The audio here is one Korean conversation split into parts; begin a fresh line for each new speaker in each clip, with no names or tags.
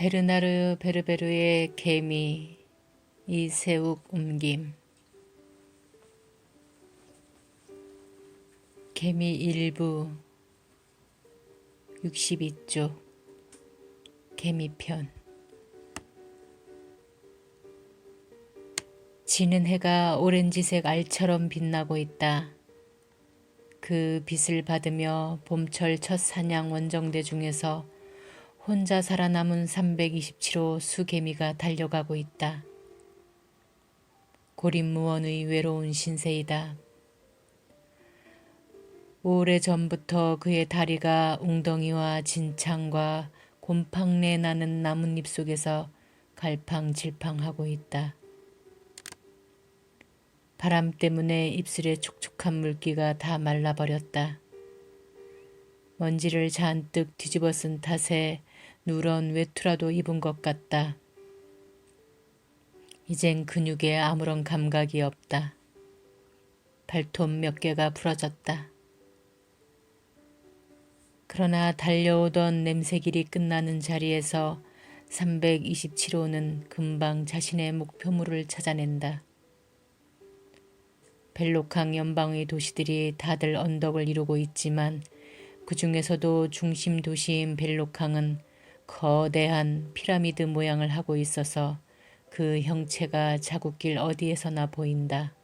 베르나르 베르베르의 개미 이세욱 옮김. 개미 일부 62쪽 개미편. 지는 해가 오렌지색 알처럼 빛나고 있다. 그 빛을 받으며 봄철 첫 사냥 원정대 중에서 혼자 살아남은 327호 수개미가 달려가고 있다. 고립무원의 외로운 신세이다. 오래전부터 그의 다리가 웅덩이와 진창과 곰팡내 나는 나뭇잎 속에서 갈팡질팡하고 있다. 바람 때문에 입술에 촉촉한 물기가 다 말라버렸다. 먼지를 잔뜩 뒤집어 쓴 탓에 누런 외투라도 입은 것 같다. 이젠 근육에 아무런 감각이 없다. 발톱 몇 개가 부러졌다. 그러나 달려오던 냄새길이 끝나는 자리에서 327호는 금방 자신의 목표물을 찾아낸다. 벨로캉 연방의 도시들이 다들 언덕을 이루고 있지만 그 중에서도 중심 도시인 벨로캉은 거대한 피라미드 모양을 하고 있어서 그 형체가 자국길 어디에서나 보인다.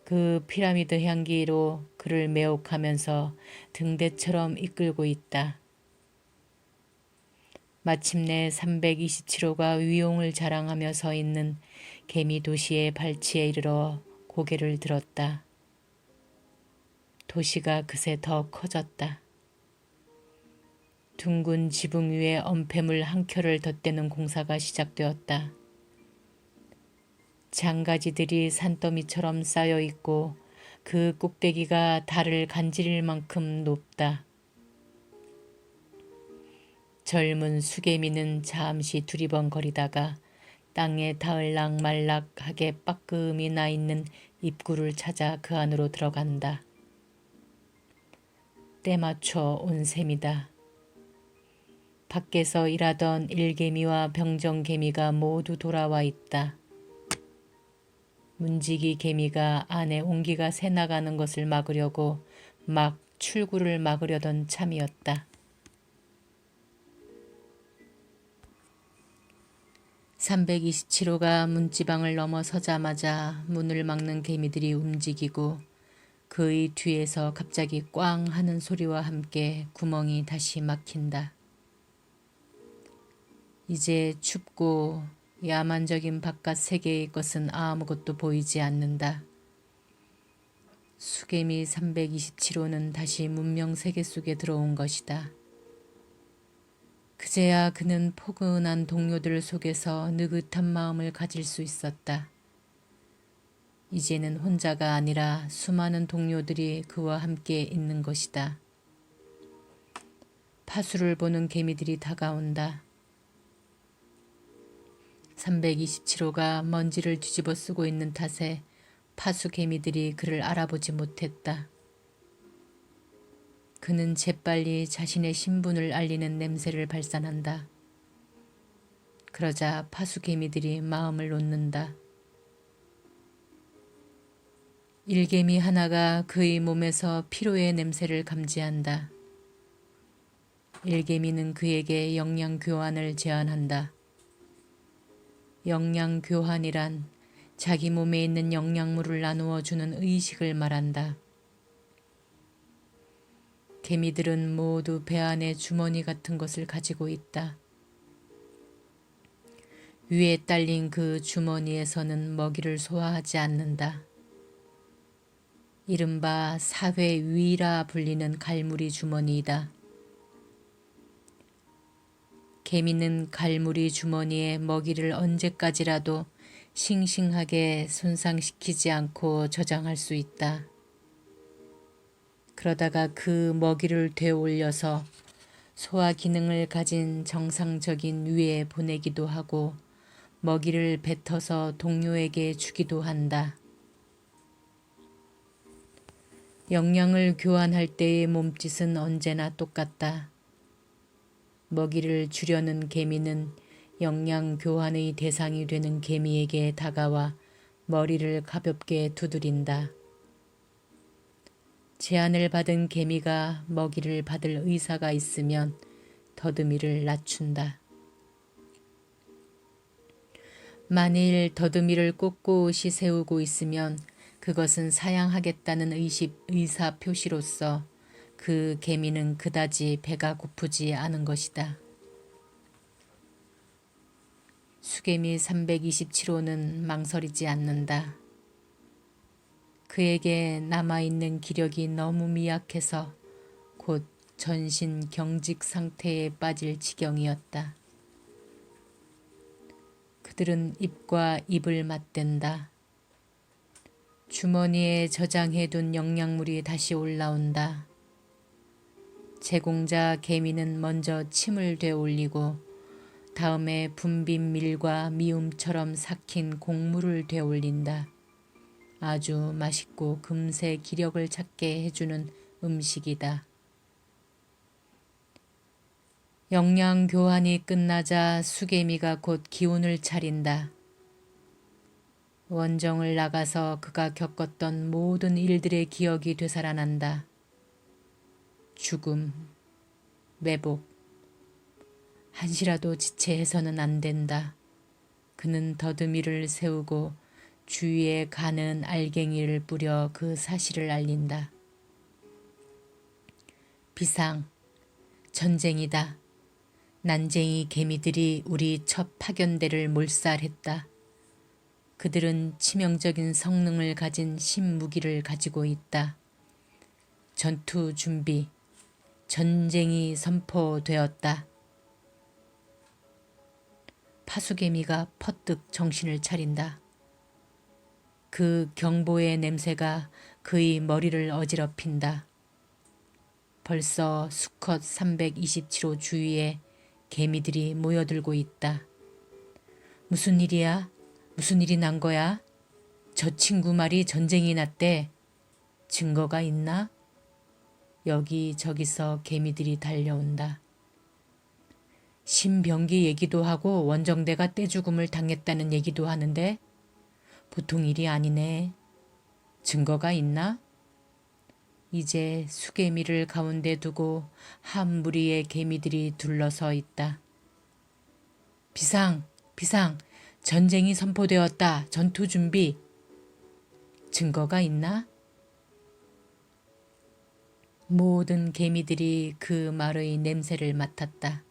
그 피라미드 향기로 그를 매혹하면서 등대처럼 이끌고 있다. 마침내 327호가 위용을 자랑하며 서 있는 개미 도시의 발치에 이르러 고개를 들었다. 도시가 그새 더 커졌다. 둥근 지붕 위에 엄폐물 한 켤을 덧대는 공사가 시작되었다. 장가지들이 산더미처럼 쌓여 있고 그 꼭대기가 달을 간지릴 만큼 높다. 젊은 수개미는 잠시 두리번거리다가 땅에 닿을락 말락하게 빠끔이 나 있는 입구를 찾아 그 안으로 들어간다. 때맞춰 온 셈이다. 밖에서 일하던 일개미와 병정개미가 모두 돌아와 있다. 문지기 개미가 안에 온기가 새나가는 것을 막으려고 막 출구를 막으려던 참이었다. 327호가 문지방을 넘어서자마자 문을 막는 개미들이 움직이고 그의 뒤에서 갑자기 꽝 하는 소리와 함께 구멍이 다시 막힌다. 이제 춥고 야만적인 바깥 세계의 것은 아무것도 보이지 않는다. 수개미 327호는 다시 문명 세계 속에 들어온 것이다. 그제야 그는 포근한 동료들 속에서 느긋한 마음을 가질 수 있었다. 이제는 혼자가 아니라 수많은 동료들이 그와 함께 있는 것이다. 파수를 보는 개미들이 다가온다. 327호가 먼지를 뒤집어 쓰고 있는 탓에 파수 개미들이 그를 알아보지 못했다. 그는 재빨리 자신의 신분을 알리는 냄새를 발산한다. 그러자 파수 개미들이 마음을 놓는다. 일개미 하나가 그의 몸에서 피로의 냄새를 감지한다. 일개미는 그에게 영양 교환을 제안한다. 영양 교환이란 자기 몸에 있는 영양물을 나누어 주는 의식을 말한다. 개미들은 모두 배 안에 주머니 같은 것을 가지고 있다. 위에 딸린 그 주머니에서는 먹이를 소화하지 않는다. 이른바 사회위라 불리는 갈무리 주머니이다. 개미는 갈무리 주머니에 먹이를 언제까지라도 싱싱하게 손상시키지 않고 저장할 수 있다. 그러다가 그 먹이를 되올려서 소화 기능을 가진 정상적인 위에 보내기도 하고 먹이를 뱉어서 동료에게 주기도 한다. 영양을 교환할 때의 몸짓은 언제나 똑같다. 먹이를 주려는 개미는 영양 교환의 대상이 되는 개미에게 다가와 머리를 가볍게 두드린다. 제안을 받은 개미가 먹이를 받을 의사가 있으면 더듬이를 낮춘다. 만일 더듬이를 꼿꼿이 세우고 있으면 그것은 사양하겠다는 의사 표시로서 그 개미는 그다지 배가 고프지 않은 것이다. 수개미 327호는 망설이지 않는다. 그에게 남아있는 기력이 너무 미약해서 곧 전신 경직 상태에 빠질 지경이었다. 그들은 입과 입을 맞댄다. 주머니에 저장해둔 영양물이 다시 올라온다. 제공자 개미는 먼저 침을 되올리고 다음에 분빈 밀과 미음처럼 삭힌 곡물을 되올린다. 아주 맛있고 금세 기력을 찾게 해주는 음식이다. 영양 교환이 끝나자 수개미가 곧 기운을 차린다. 원정을 나가서 그가 겪었던 모든 일들의 기억이 되살아난다. 죽음, 매복, 한시라도 지체해서는 안 된다. 그는 더듬이를 세우고 주위에 가는 알갱이를 뿌려 그 사실을 알린다. 비상, 전쟁이다. 난쟁이 개미들이 우리 첫 파견대를 몰살했다. 그들은 치명적인 성능을 가진 신무기를 가지고 있다. 전투 준비, 전쟁이 선포되었다. 파수개미가 퍼뜩 정신을 차린다. 그 경보의 냄새가 그의 머리를 어지럽힌다. 벌써 수컷 327호 주위에 개미들이 모여들고 있다. 무슨 일이야? 무슨 일이 난 거야? 저 친구 말이 전쟁이 났대. 증거가 있나? 여기저기서 개미들이 달려온다. 신병기 얘기도 하고 원정대가 떼죽음을 당했다는 얘기도 하는데 보통 일이 아니네. 증거가 있나? 이제 수개미를 가운데 두고 한 무리의 개미들이 둘러서 있다. 비상! 비상! 전쟁이 선포되었다. 전투 준비. 증거가 있나? 모든 개미들이 그 말의 냄새를 맡았다.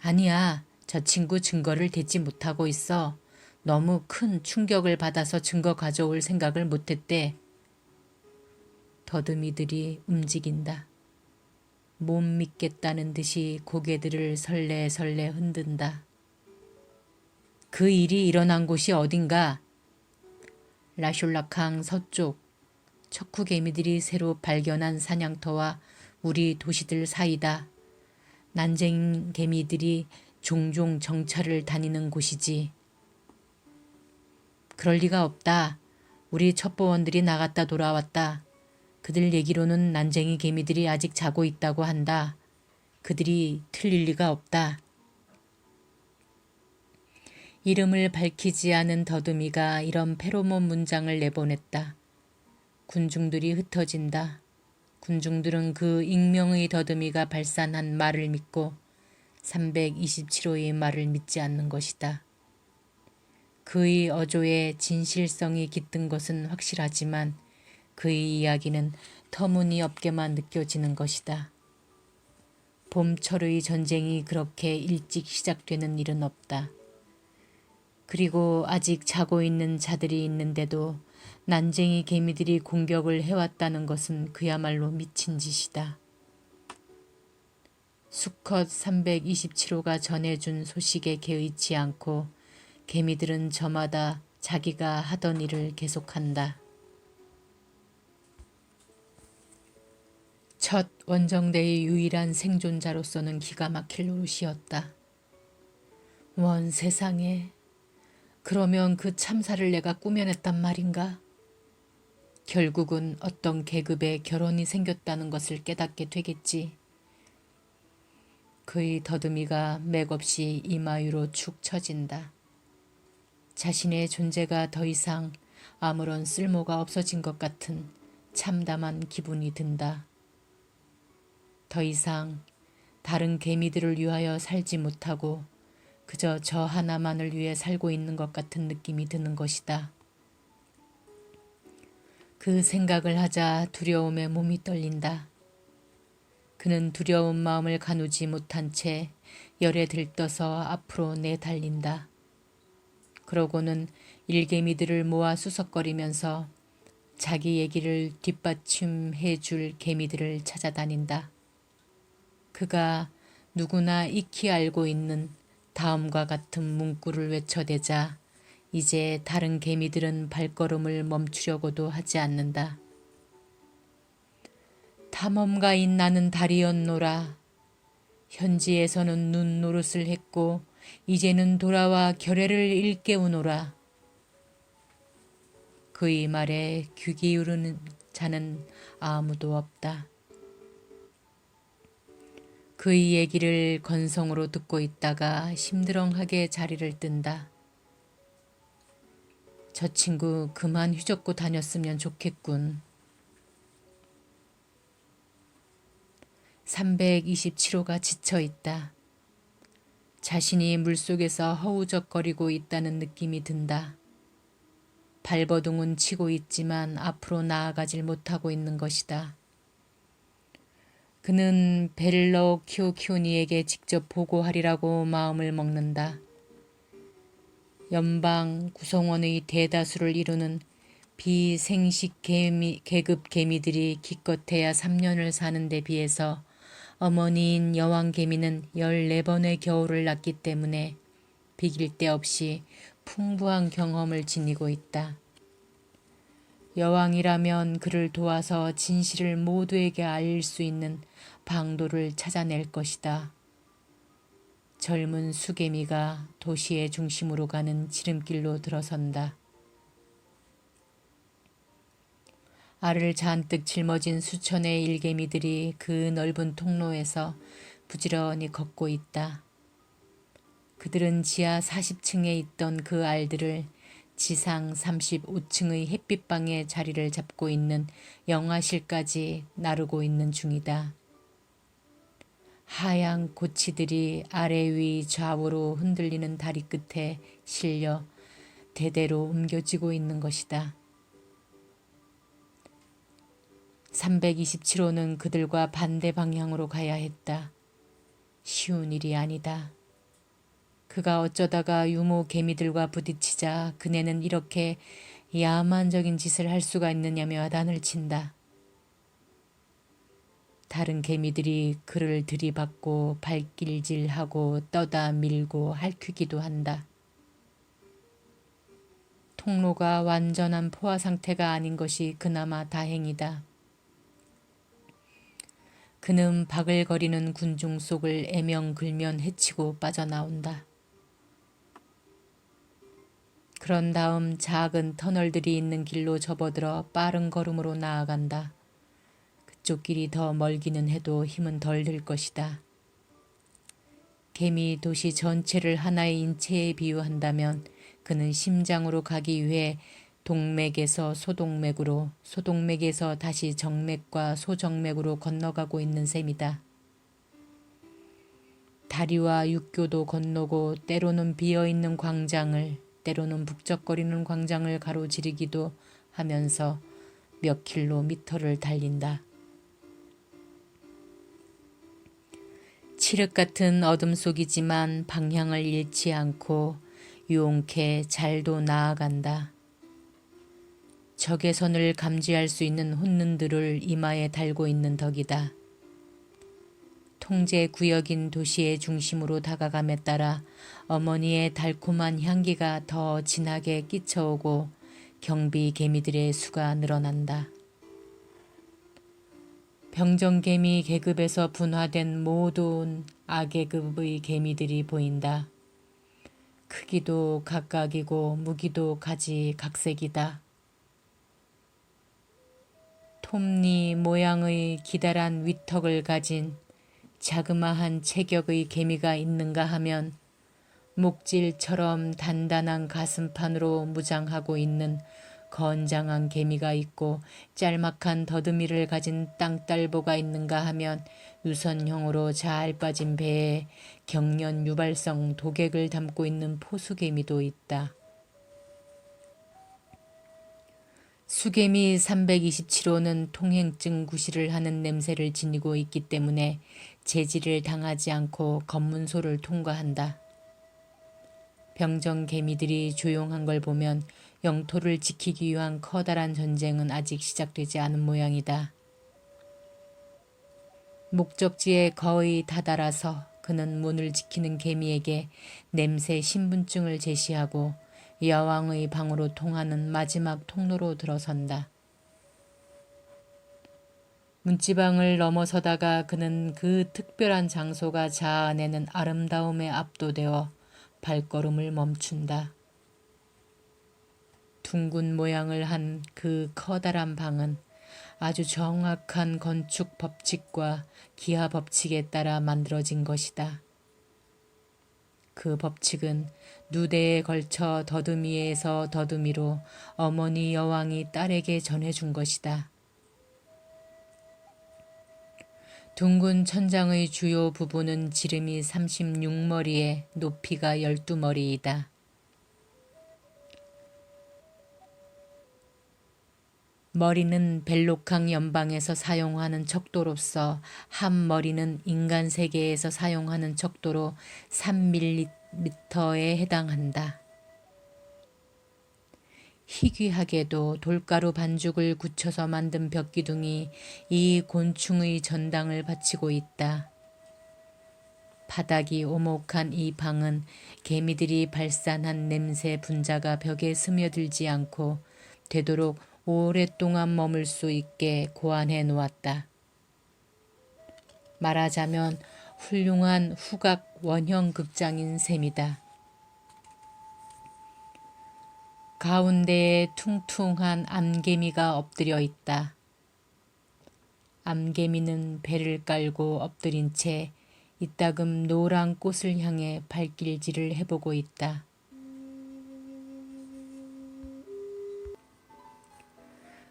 아니야. 저 친구 증거를 대지 못하고 있어. 너무 큰 충격을 받아서 증거 가져올 생각을 못했대. 더듬이들이 움직인다. 못 믿겠다는 듯이 고개들을 설레설레 흔든다. 그 일이 일어난 곳이 어딘가? 라슐라캉 서쪽, 척후개미들이 새로 발견한 사냥터와 우리 도시들 사이다. 난쟁개미들이 종종 정찰을 다니는 곳이지. 그럴 리가 없다. 우리 첩보원들이 나갔다 돌아왔다. 그들 얘기로는 난쟁이 개미들이 아직 자고 있다고 한다. 그들이 틀릴 리가 없다. 이름을 밝히지 않은 더듬이가 이런 페로몬 문장을 내보냈다. 군중들이 흩어진다. 군중들은 그 익명의 더듬이가 발산한 말을 믿고 327호의 말을 믿지 않는 것이다. 그의 어조에 진실성이 깃든 것은 확실하지만 그의 이야기는 터무니없게만 느껴지는 것이다. 봄철의 전쟁이 그렇게 일찍 시작되는 일은 없다. 그리고 아직 자고 있는 자들이 있는데도 난쟁이 개미들이 공격을 해왔다는 것은 그야말로 미친 짓이다. 수컷 327호가 전해준 소식에 개의치 않고 개미들은 저마다 자기가 하던 일을 계속한다. 첫 원정대의 유일한 생존자로서는 기가 막힐 노릇이었다. 원 세상에, 그러면 그 참사를 내가 꾸며냈단 말인가? 결국은 어떤 계급의 결혼이 생겼다는 것을 깨닫게 되겠지. 그의 더듬이가 맥없이 이마 위로 축 처진다. 자신의 존재가 더 이상 아무런 쓸모가 없어진 것 같은 참담한 기분이 든다. 더 이상 다른 개미들을 위하여 살지 못하고 그저 저 하나만을 위해 살고 있는 것 같은 느낌이 드는 것이다. 그 생각을 하자 두려움에 몸이 떨린다. 그는 두려운 마음을 가누지 못한 채 열에 들떠서 앞으로 내달린다. 그러고는 일개미들을 모아 수석거리면서 자기 얘기를 뒷받침해 줄 개미들을 찾아다닌다. 그가 누구나 익히 알고 있는 다음과 같은 문구를 외쳐대자 이제 다른 개미들은 발걸음을 멈추려고도 하지 않는다. 탐험가인 나는 달이었노라. 현지에서는 눈 노릇을 했고 이제는 돌아와 결의를 일깨우노라. 그의 말에 귀 기울이는 자는 아무도 없다. 그의 얘기를 건성으로 듣고 있다가 심드렁하게 자리를 뜬다. 저 친구 그만 휘젓고 다녔으면 좋겠군. 327호가 지쳐있다. 자신이 물속에서 허우적거리고 있다는 느낌이 든다. 발버둥은 치고 있지만 앞으로 나아가질 못하고 있는 것이다. 그는 벨러 키오키오니에게 직접 보고하리라고 마음을 먹는다. 연방 구성원의 대다수를 이루는 비생식 계급 개미들이 기껏해야 3년을 사는 데 비해서 어머니인 여왕 개미는 14번의 겨울을 낳기 때문에 비길 데 없이 풍부한 경험을 지니고 있다. 여왕이라면 그를 도와서 진실을 모두에게 알릴 수 있는 방도를 찾아낼 것이다. 젊은 수개미가 도시의 중심으로 가는 지름길로 들어선다. 알을 잔뜩 짊어진 수천의 일개미들이 그 넓은 통로에서 부지런히 걷고 있다. 그들은 지하 40층에 있던 그 알들을 지상 35층의 햇빛방에 자리를 잡고 있는 영화실까지 나르고 있는 중이다. 하얀 고치들이 아래 위 좌우로 흔들리는 다리 끝에 실려 대대로 옮겨지고 있는 것이다. 327호는 그들과 반대 방향으로 가야 했다. 쉬운 일이 아니다. 그가 어쩌다가 유모 개미들과 부딪히자 그네는 이렇게 야만적인 짓을 할 수가 있느냐며 야단을 친다. 다른 개미들이 그를 들이받고 발길질하고 떠다 밀고 핥히기도 한다. 통로가 완전한 포화 상태가 아닌 것이 그나마 다행이다. 그는 바글거리는 군중 속을 애명글면 헤치고 빠져나온다. 그런 다음 작은 터널들이 있는 길로 접어들어 빠른 걸음으로 나아간다. 그쪽 길이 더 멀기는 해도 힘은 덜 들 것이다. 개미 도시 전체를 하나의 인체에 비유한다면 그는 심장으로 가기 위해 동맥에서 소동맥으로, 소동맥에서 다시 정맥과 소정맥으로 건너가고 있는 셈이다. 다리와 육교도 건너고 때로는 비어있는 광장을, 때로는 북적거리는 광장을 가로지르기도 하면서 몇 킬로미터를 달린다. 칠흑 같은 어둠 속이지만 방향을 잃지 않고 유용케 잘도 나아간다. 적외선을 감지할 수 있는 혼눈들을 이마에 달고 있는 덕이다. 통제 구역인 도시의 중심으로 다가감에 따라 어머니의 달콤한 향기가 더 진하게 끼쳐오고 경비 개미들의 수가 늘어난다. 병정개미 계급에서 분화된 모든 아계급의 개미들이 보인다. 크기도 각각이고 무기도 가지각색이다. 톱니 모양의 기다란 위턱을 가진 자그마한 체격의 개미가 있는가 하면 목질처럼 단단한 가슴판으로 무장하고 있는 건장한 개미가 있고 짤막한 더듬이를 가진 땅딸보가 있는가 하면 유선형으로 잘 빠진 배에 경련 유발성 독액을 담고 있는 포수개미도 있다. 수개미 327호는 통행증 구실을 하는 냄새를 지니고 있기 때문에 제지를 당하지 않고 검문소를 통과한다. 병정 개미들이 조용한 걸 보면 영토를 지키기 위한 커다란 전쟁은 아직 시작되지 않은 모양이다. 목적지에 거의 다다라서 그는 문을 지키는 개미에게 냄새 신분증을 제시하고 여왕의 방으로 통하는 마지막 통로로 들어선다. 문지방을 넘어서다가 그는 그 특별한 장소가 자아내는 아름다움에 압도되어 발걸음을 멈춘다. 둥근 모양을 한 그 커다란 방은 아주 정확한 건축 법칙과 기하 법칙에 따라 만들어진 것이다. 그 법칙은 누대에 걸쳐 더듬이에서 더듬이로 어머니 여왕이 딸에게 전해준 것이다. 둥근 천장의 주요 부분은 지름이 36머리에 높이가 12머리이다. 머리는 벨로캉 연방에서 사용하는 척도로서 한 머리는 인간 세계에서 사용하는 척도로 3mm에 해당한다. 희귀하게도 돌가루 반죽을 굳혀서 만든 벽기둥이 이 곤충의 전당을 바치고 있다. 바닥이 오목한 이 방은 개미들이 발산한 냄새 분자가 벽에 스며들지 않고 되도록 오랫동안 머물 수 있게 고안해 놓았다. 말하자면 훌륭한 후각 원형 극장인 셈이다. 가운데에 퉁퉁한 암개미가 엎드려 있다. 암개미는 배를 깔고 엎드린 채 이따금 노란 꽃을 향해 발길질을 해보고 있다.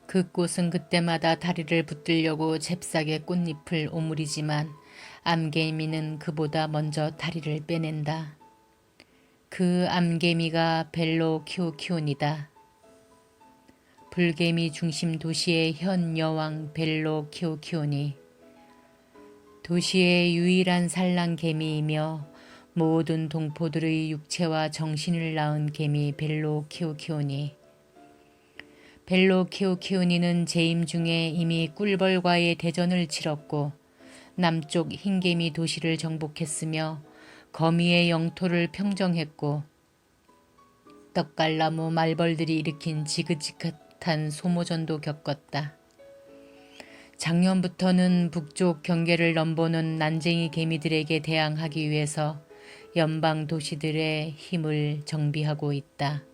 그 꽃은 그때마다 다리를 붙들려고 잽싸게 꽃잎을 오므리지만 암개미는 그보다 먼저 다리를 빼낸다. 그 암개미가 벨로키오키온이다. 불개미 중심 도시의 현 여왕 벨로키오키온이 도시의 유일한 산란개미이며 모든 동포들의 육체와 정신을 낳은 개미 벨로키오키온이 벨로키오키오니는 재임 중에 이미 꿀벌과의 대전을 치렀고 남쪽 흰개미 도시를 정복했으며 거미의 영토를 평정했고 떡갈나무 말벌들이 일으킨 지긋지긋한 소모전도 겪었다. 작년부터는 북쪽 경계를 넘보는 난쟁이 개미들에게 대항하기 위해서 연방 도시들의 힘을 정비하고 있다.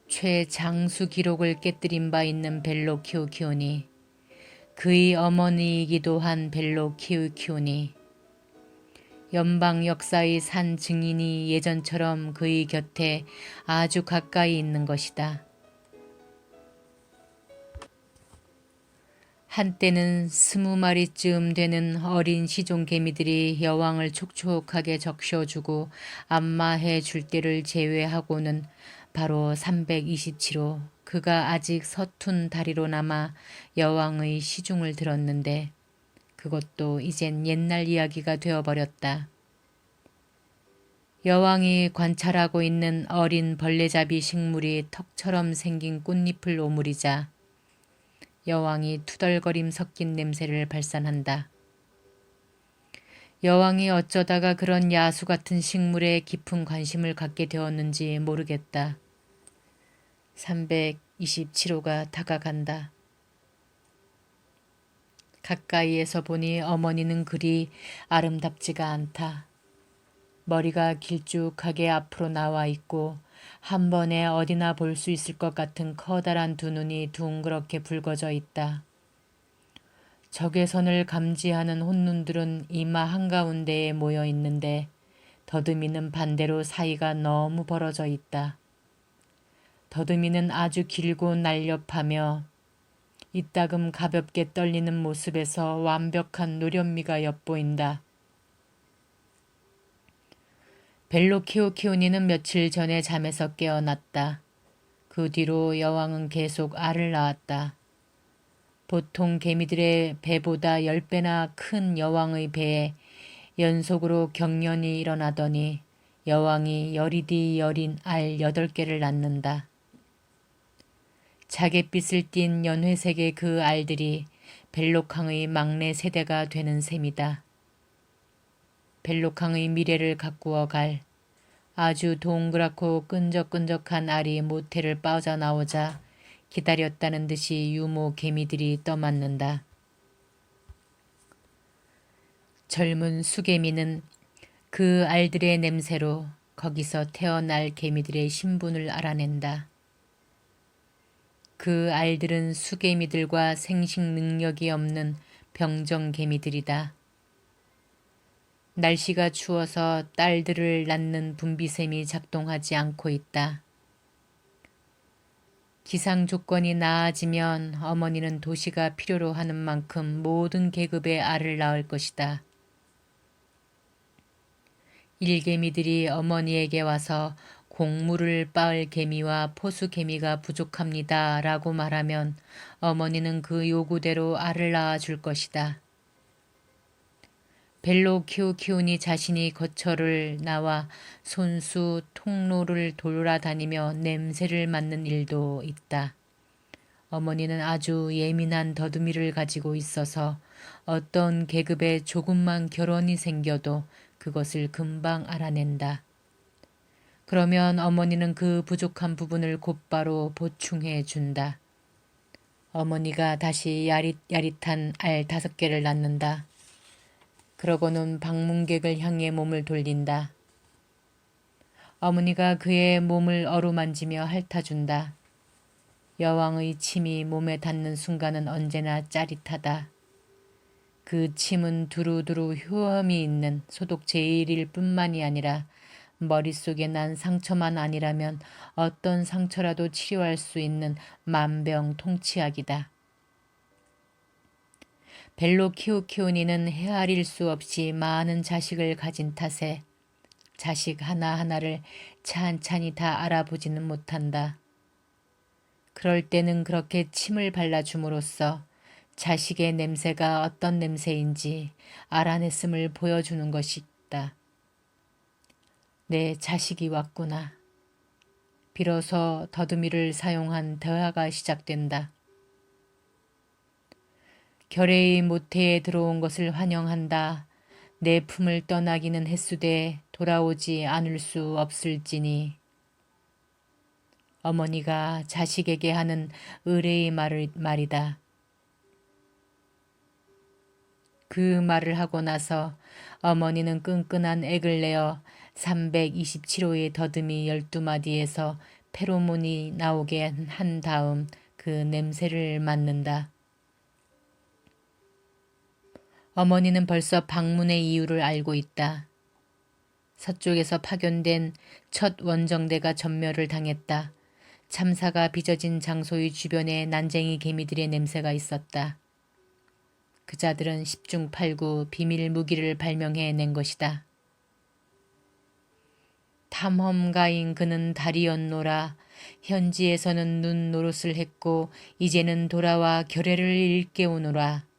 최장수 기록을 깨뜨린 바 있는 벨로키오키온이 그의 어머니이기도 한 벨로키오키온이 연방 역사의 산 증인이 예전처럼 그의 곁에 아주 가까이 있는 것이다. 한때는 20마리쯤 되는 어린 시종 개미들이 여왕을 촉촉하게 적셔주고 안마해 줄 때를 제외하고는 바로 327호 그가 아직 서툰 다리로 남아 여왕의 시중을 들었는데 그것도 이젠 옛날 이야기가 되어버렸다. 여왕이 관찰하고 있는 어린 벌레잡이 식물이 턱처럼 생긴 꽃잎을 오므리자 여왕이 투덜거림 섞인 냄새를 발산한다. 여왕이 어쩌다가 그런 야수 같은 식물에 깊은 관심을 갖게 되었는지 모르겠다. 327호가 다가간다. 가까이에서 보니 어머니는 그리 아름답지가 않다. 머리가 길쭉하게 앞으로 나와 있고 한 번에 어디나 볼 수 있을 것 같은 커다란 두 눈이 둥그렇게 붉어져 있다. 적외선을 감지하는 혼눈들은 이마 한가운데에 모여 있는데 더듬이는 반대로 사이가 너무 벌어져 있다. 더듬이는 아주 길고 날렵하며 이따금 가볍게 떨리는 모습에서 완벽한 노련미가 엿보인다. 벨로키오키오니는 며칠 전에 잠에서 깨어났다. 그 뒤로 여왕은 계속 알을 낳았다. 보통 개미들의 배보다 10배나 큰 여왕의 배에 연속으로 경련이 일어나더니 여왕이 여리디 여린 알 8개를 낳는다. 자갯빛을 띤 연회색의 그 알들이 벨록항의 막내 세대가 되는 셈이다. 벨록항의 미래를 가꾸어 갈 아주 동그랗고 끈적끈적한 알이 모태를 빠져나오자 기다렸다는 듯이 유모 개미들이 떠맞는다. 젊은 수개미는 그 알들의 냄새로 거기서 태어날 개미들의 신분을 알아낸다. 그 알들은 수개미들과 생식 능력이 없는 병정 개미들이다. 날씨가 추워서 딸들을 낳는 분비샘이 작동하지 않고 있다. 기상 조건이 나아지면 어머니는 도시가 필요로 하는 만큼 모든 계급의 알을 낳을 것이다. 일개미들이 어머니에게 와서 곡물을 빻을 개미와 포수 개미가 부족합니다 라고 말하면 어머니는 그 요구대로 알을 낳아줄 것이다. 벨로키오키오니 자신이 거처를 나와 손수 통로를 돌아다니며 냄새를 맡는 일도 있다. 어머니는 아주 예민한 더듬이를 가지고 있어서 어떤 계급에 조금만 결혼이 생겨도 그것을 금방 알아낸다. 그러면 어머니는 그 부족한 부분을 곧바로 보충해 준다. 어머니가 다시 야릿야릿한 알 5개를 낳는다. 그러고는 방문객을 향해 몸을 돌린다. 어머니가 그의 몸을 어루만지며 핥아준다. 여왕의 침이 몸에 닿는 순간은 언제나 짜릿하다. 그 침은 두루두루 효험이 있는 소독 제일일 뿐만이 아니라 머릿속에 난 상처만 아니라면 어떤 상처라도 치료할 수 있는 만병통치약이다. 벨로키오키오니는 헤아릴 수 없이 많은 자식을 가진 탓에 자식 하나하나를 찬찬히 다 알아보지는 못한다. 그럴 때는 그렇게 침을 발라줌으로써 자식의 냄새가 어떤 냄새인지 알아냈음을 보여주는 것이다. 내 자식이 왔구나. 비로소 더듬이를 사용한 대화가 시작된다. 결의의 모태에 들어온 것을 환영한다. 내 품을 떠나기는 했으되 돌아오지 않을 수 없을지니. 어머니가 자식에게 하는 의뢰의 말이다. 그 말을 하고 나서 어머니는 끈끈한 액을 내어 327호의 더듬이 12마디에서 페로몬이 나오게 한 다음 그 냄새를 맡는다. 어머니는 벌써 방문의 이유를 알고 있다. 서쪽에서 파견된 첫 원정대가 전멸을 당했다. 참사가 빚어진 장소의 주변에 난쟁이 개미들의 냄새가 있었다. 그자들은 10중 8구 비밀 무기를 발명해낸 것이다. 탐험가인 그는 달이었노라. 현지에서는 눈 노릇을 했고 이제는 돌아와 결례를 일깨우노라.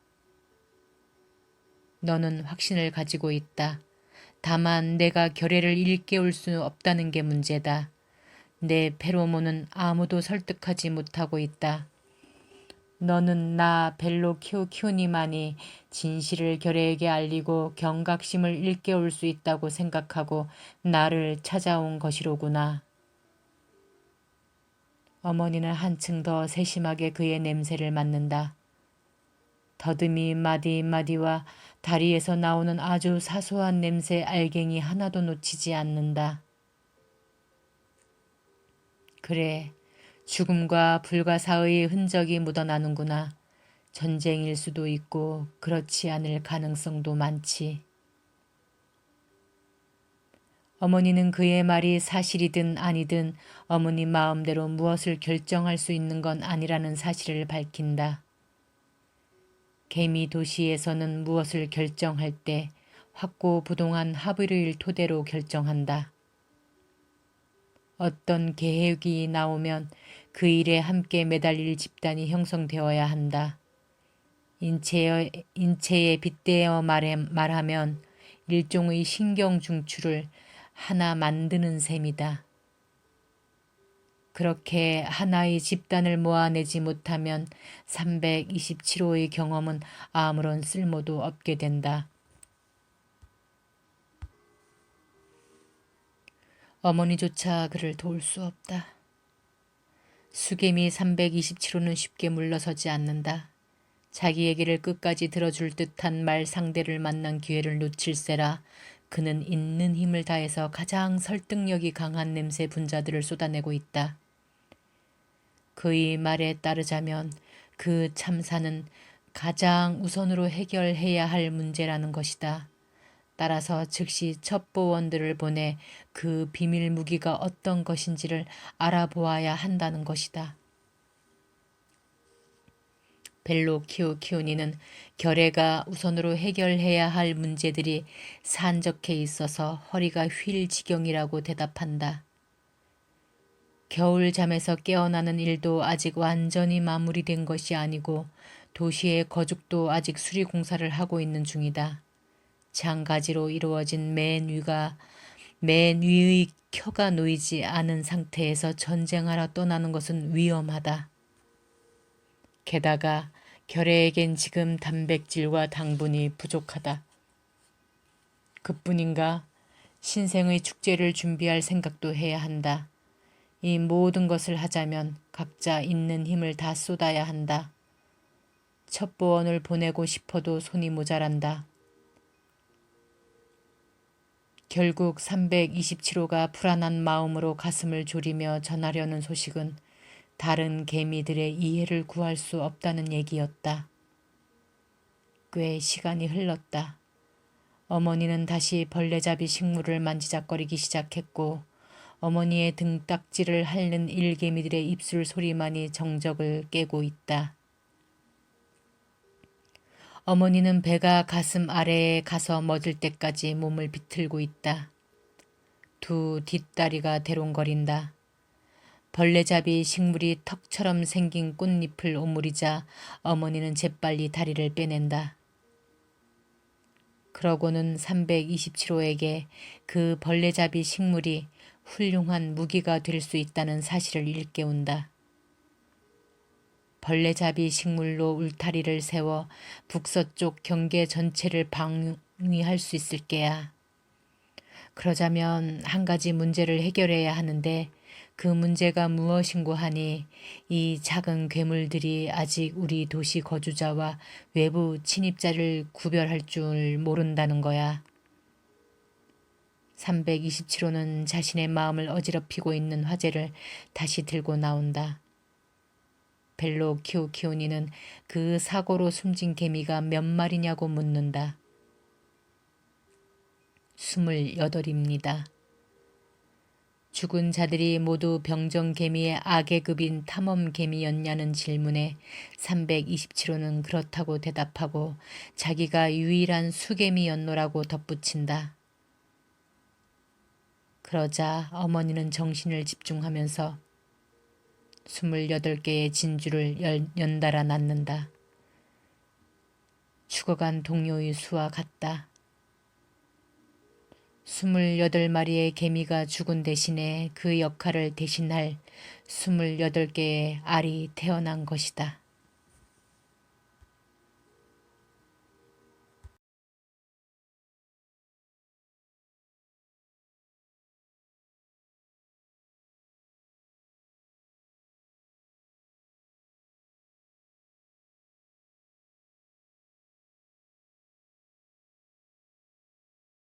너는 확신을 가지고 있다. 다만 내가 결례를 일깨울 수 없다는 게 문제다. 내 페로몬은 아무도 설득하지 못하고 있다. 너는 나 벨로키오키오니만이 진실을 결례에게 알리고 경각심을 일깨울 수 있다고 생각하고 나를 찾아온 것이로구나. 어머니는 한층 더 세심하게 그의 냄새를 맡는다. 더듬이 마디마디와 다리에서 나오는 아주 사소한 냄새 알갱이 하나도 놓치지 않는다. 그래, 죽음과 불가사의 흔적이 묻어나는구나. 전쟁일 수도 있고 그렇지 않을 가능성도 많지. 어머니는 그의 말이 사실이든 아니든 어머니 마음대로 무엇을 결정할 수 있는 건 아니라는 사실을 밝힌다. 개미 도시에서는 무엇을 결정할 때 확고부동한 합의를 토대로 결정한다. 어떤 계획이 나오면 그 일에 함께 매달릴 집단이 형성되어야 한다. 인체에 빗대어 말하면 일종의 신경 중추를 하나 만드는 셈이다. 그렇게 하나의 집단을 모아내지 못하면 327호의 경험은 아무런 쓸모도 없게 된다. 어머니조차 그를 도울 수 없다. 수개미 327호는 쉽게 물러서지 않는다. 자기 얘기를 끝까지 들어줄 듯한 말 상대를 만난 기회를 놓칠세라 그는 있는 힘을 다해서 가장 설득력이 강한 냄새 분자들을 쏟아내고 있다. 그의 말에 따르자면 그 참사는 가장 우선으로 해결해야 할 문제라는 것이다. 따라서 즉시 첩보원들을 보내 그 비밀 무기가 어떤 것인지를 알아보아야 한다는 것이다. 벨로 키오키오니는 결례가 우선으로 해결해야 할 문제들이 산적해 있어서 허리가 휠 지경이라고 대답한다. 겨울잠에서 깨어나는 일도 아직 완전히 마무리된 것이 아니고 도시의 거죽도 아직 수리 공사를 하고 있는 중이다. 장가지로 이루어진 맨 위의 켜가 놓이지 않은 상태에서 전쟁하러 떠나는 것은 위험하다. 게다가 결례에겐 지금 단백질과 당분이 부족하다. 그뿐인가 신생의 축제를 준비할 생각도 해야 한다. 이 모든 것을 하자면 각자 있는 힘을 다 쏟아야 한다. 첩보원을 보내고 싶어도 손이 모자란다. 결국 327호가 불안한 마음으로 가슴을 졸이며 전하려는 소식은 다른 개미들의 이해를 구할 수 없다는 얘기였다. 꽤 시간이 흘렀다. 어머니는 다시 벌레잡이 식물을 만지작거리기 시작했고 어머니의 등딱지를 핥는 일개미들의 입술 소리만이 정적을 깨고 있다. 어머니는 배가 가슴 아래에 가서 멎을 때까지 몸을 비틀고 있다. 두 뒷다리가 대롱거린다. 벌레잡이 식물이 턱처럼 생긴 꽃잎을 오므리자 어머니는 재빨리 다리를 빼낸다. 그러고는 327호에게 그 벌레잡이 식물이 훌륭한 무기가 될 수 있다는 사실을 일깨운다. 벌레잡이 식물로 울타리를 세워 북서쪽 경계 전체를 방위할 수 있을 게야. 그러자면 한 가지 문제를 해결해야 하는데 그 문제가 무엇인고 하니 이 작은 괴물들이 아직 우리 도시 거주자와 외부 침입자를 구별할 줄 모른다는 거야. 327호는 자신의 마음을 어지럽히고 있는 화제를 다시 들고 나온다. 벨로 키오키오니는 그 사고로 숨진 개미가 몇 마리냐고 묻는다. 28입니다. 죽은 자들이 모두 병정개미의 악의급인 탐험개미였냐는 질문에 327호는 그렇다고 대답하고 자기가 유일한 수개미였노라고 덧붙인다. 그러자 어머니는 정신을 집중하면서 28개의 진주를 연달아 낳는다. 죽어간 동료의 수와 같다. 28마리의 개미가 죽은 대신에 그 역할을 대신할 28개의 알이 태어난 것이다.